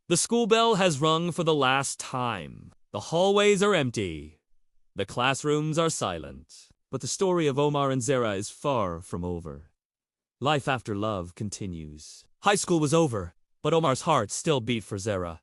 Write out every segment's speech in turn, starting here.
The school bell has rung for the last time. The hallways are empty. The classrooms are silent. But the story of Omar and Zehra is far from over. Life after love continues. High school was over, but Omar's heart still beat for Zehra.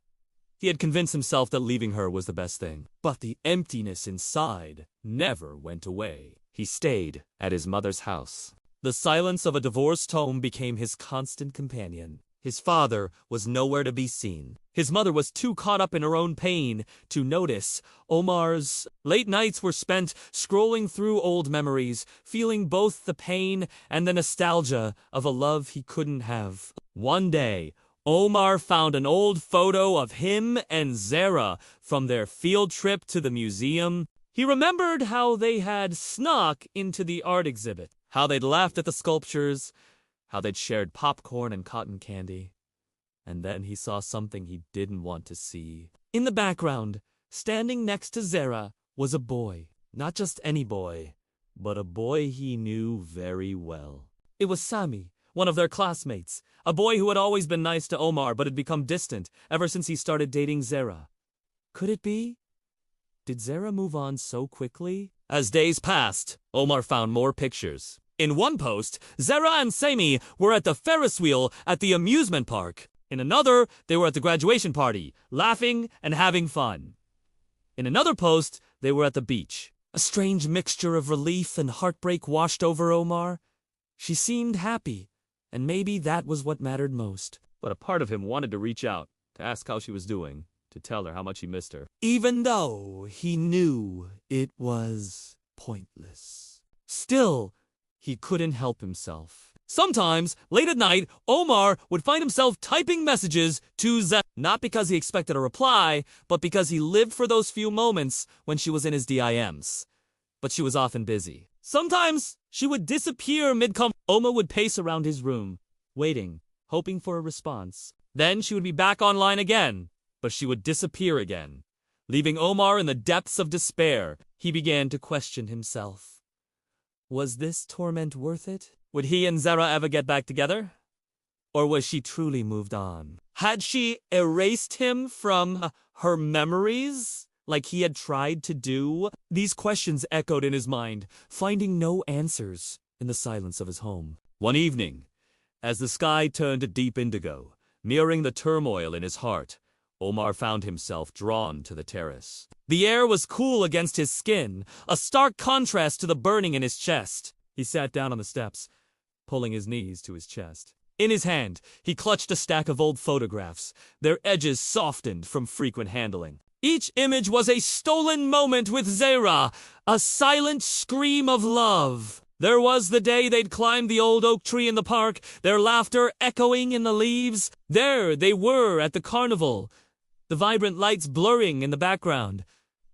He had convinced himself that leaving her was the best thing. But the emptiness inside never went away. He stayed at his mother's house. The silence of a divorced home became his constant companion. His father was nowhere to be seen. His mother was too caught up in her own pain to notice. Omar's late nights were spent scrolling through old memories, feeling both the pain and the nostalgia of a love he couldn't have. One day, Omar found an old photo of him and Zehra from their field trip to the museum. He remembered how they had snuck into the art exhibit, how they'd laughed at the sculptures, how they'd shared popcorn and cotton candy. And then he saw something he didn't want to see. In the background, standing next to Zehra, was a boy. Not just any boy, but a boy he knew very well. It was Sami, one of their classmates, a boy who had always been nice to Omar but had become distant ever since he started dating Zehra. Could it be? Did Zehra move on so quickly? As days passed, Omar found more pictures. In one post, Zehra and Sami were at the Ferris wheel at the amusement park. In another, they were at the graduation party, laughing and having fun. In another post, they were at the beach. A strange mixture of relief and heartbreak washed over Omar. She seemed happy, and maybe that was what mattered most. But a part of him wanted to reach out, to ask how she was doing, to tell her how much he missed her. Even though he knew it was pointless. Still, he couldn't help himself. Sometimes, late at night, Omar would find himself typing messages to Zehra, not because he expected a reply, but because he lived for those few moments when she was in his DIMs. But she was often busy. Sometimes, she would disappear mid-conversation. Omar would pace around his room, waiting, hoping for a response. Then she would be back online again, but she would disappear again. Leaving Omar in the depths of despair, he began to question himself. Was this torment worth it? Would he and Zehra ever get back together? Or was she truly moved on? Had she erased him from her memories, like he had tried to do? These questions echoed in his mind, finding no answers in the silence of his home. One evening, as the sky turned to deep indigo, mirroring the turmoil in his heart, Omar found himself drawn to the terrace. The air was cool against his skin, a stark contrast to the burning in his chest. He sat down on the steps, pulling his knees to his chest. In his hand, he clutched a stack of old photographs, their edges softened from frequent handling. Each image was a stolen moment with Zehra, a silent scream of love. There was the day they'd climbed the old oak tree in the park, their laughter echoing in the leaves. There they were at the carnival, the vibrant lights blurring in the background,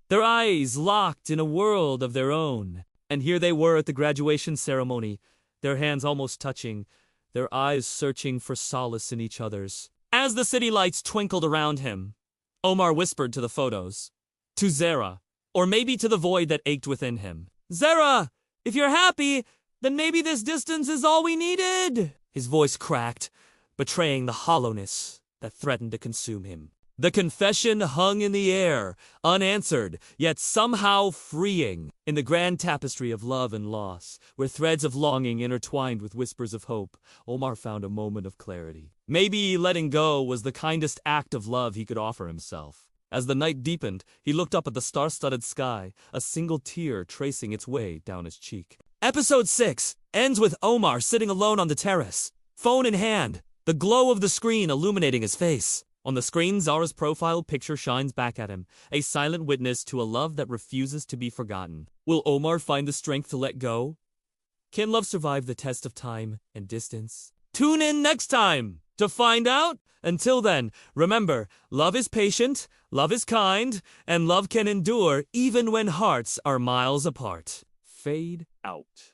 their eyes locked in a world of their own. And here they were at the graduation ceremony, their hands almost touching, their eyes searching for solace in each other's. As the city lights twinkled around him, Omar whispered to the photos, to Zehra, or maybe to the void that ached within him. Zehra, if you're happy, then maybe this distance is all we needed. His voice cracked, betraying the hollowness that threatened to consume him. The confession hung in the air, unanswered, yet somehow freeing. In the grand tapestry of love and loss, where threads of longing intertwined with whispers of hope, Omar found a moment of clarity. Maybe letting go was the kindest act of love he could offer himself. As the night deepened, he looked up at the star-studded sky, a single tear tracing its way down his cheek. Episode 6 ends with Omar sitting alone on the terrace, phone in hand, the glow of the screen illuminating his face. On the screen, Zahra's profile picture shines back at him, a silent witness to a love that refuses to be forgotten. Will Omar find the strength to let go? Can love survive the test of time and distance? Tune in next time to find out. Until then, remember, love is patient, love is kind, and love can endure even when hearts are miles apart. Fade out.